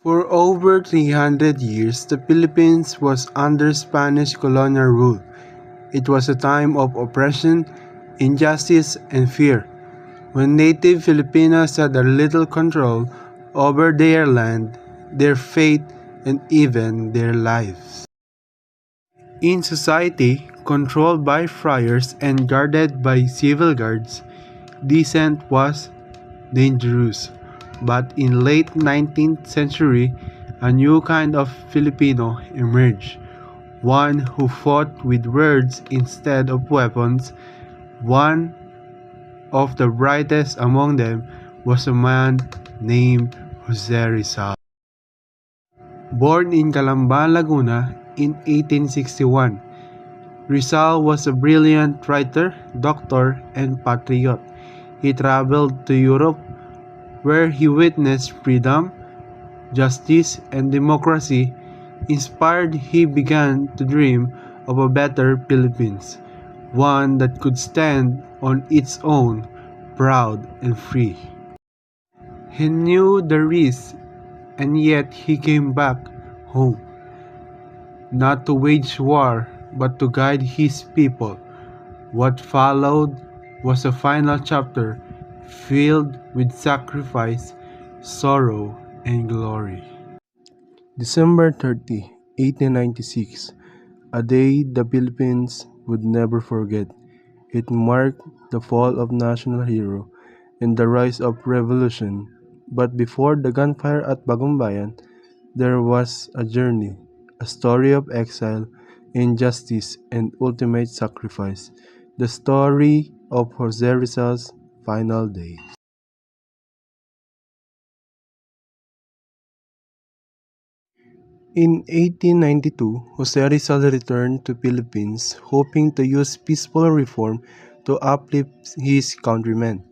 For over 300 years, the Philippines was under Spanish colonial rule. It was a time of oppression, injustice, and fear, when native Filipinos had a little control over their land, their fate, and even their lives. In society, controlled by friars and guarded by civil guards, dissent was dangerous. But in late 19th century, a new kind of Filipino emerged, one who fought with words instead of weapons. One of the brightest among them was a man named Jose Rizal. Born in Calamba, Laguna in 1861, Rizal was a brilliant writer, doctor, and patriot. He traveled to Europe, where he witnessed freedom, justice, and democracy. Inspired, he began to dream of a better Philippines, one that could stand on its own, proud and free. He knew the risks, and yet he came back home, not to wage war, but to guide his people. What followed was a final chapter filled with sacrifice, sorrow, and glory. December 30, 1896, a day the Philippines would never forget. It marked the fall of national hero and the rise of revolution. But before the gunfire at Bagumbayan, there was a journey, a story of exile, injustice, and ultimate sacrifice. The story of Jose Rizal's final days. In 1892, Jose Rizal returned to Philippines, hoping to use peaceful reform to uplift his countrymen.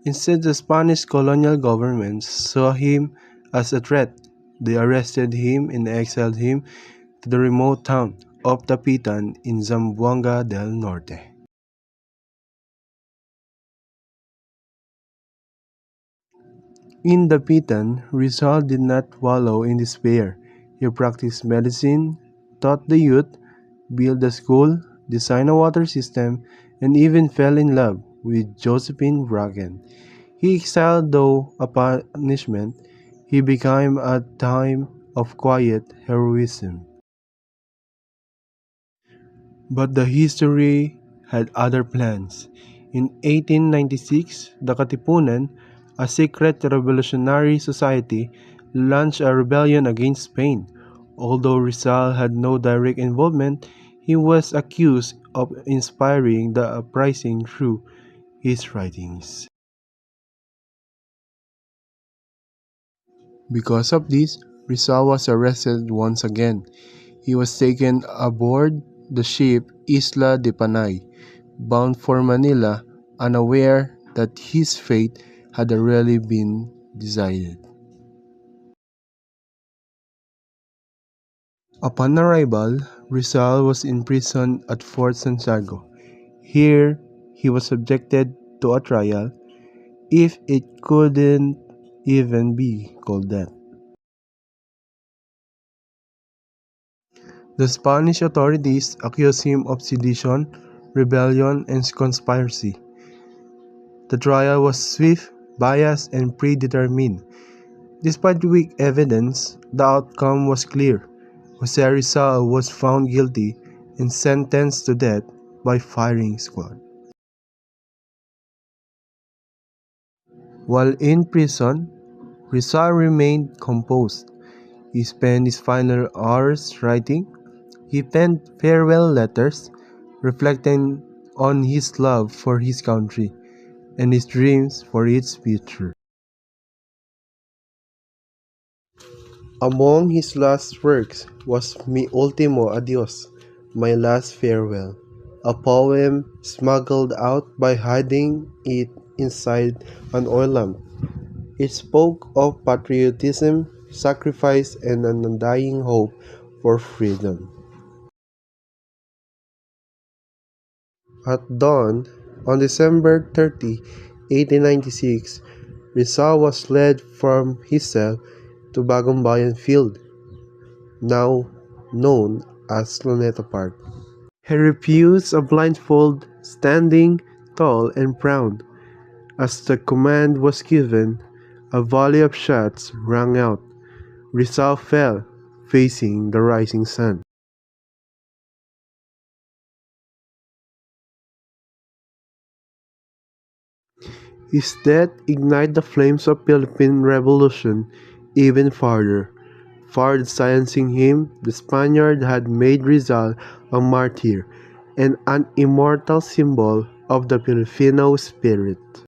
Instead, the Spanish colonial government saw him as a threat. They arrested him and exiled him to the remote town of Tapitan in Zamboanga del Norte. In Dapitan, Rizal did not wallow in despair. He practiced medicine, taught the youth, built a school, designed a water system, and even fell in love with Josephine Bracken. He exiled though a punishment, he became a time of quiet heroism. But the history had other plans. In 1896, the Katipunan, a secret revolutionary society, launched a rebellion against Spain. Although Rizal had no direct involvement, he was accused of inspiring the uprising through his writings. Because of this, Rizal was arrested once again. He was taken aboard the ship Isla de Panay, bound for Manila, unaware that his fate had already been decided. Upon arrival, Rizal was imprisoned at Fort Santiago. Here, he was subjected to a trial, if it couldn't even be called that. The Spanish authorities accused him of sedition, rebellion, and conspiracy. The trial was swift, biased, and predetermined. Despite weak evidence, the outcome was clear. Jose Rizal was found guilty and sentenced to death by firing squad. While in prison, Rizal remained composed. He spent his final hours writing. He penned farewell letters, reflecting on his love for his country and his dreams for its future. Among his last works was Mi Ultimo Adios, My Last Farewell, a poem smuggled out by hiding it inside an oil lamp. It spoke of patriotism, sacrifice, and an undying hope for freedom. At dawn, on December 30, 1896, Rizal was led from his cell to Bagong Bayan Field, now known as Luneta Park. He refused a blindfold, standing tall and proud. As the command was given, a volley of shots rang out. Rizal fell, facing the rising sun. His death ignited the flames of Philippine Revolution even farther. Far silencing him, the Spaniard had made Rizal a martyr and an immortal symbol of the Filipino spirit.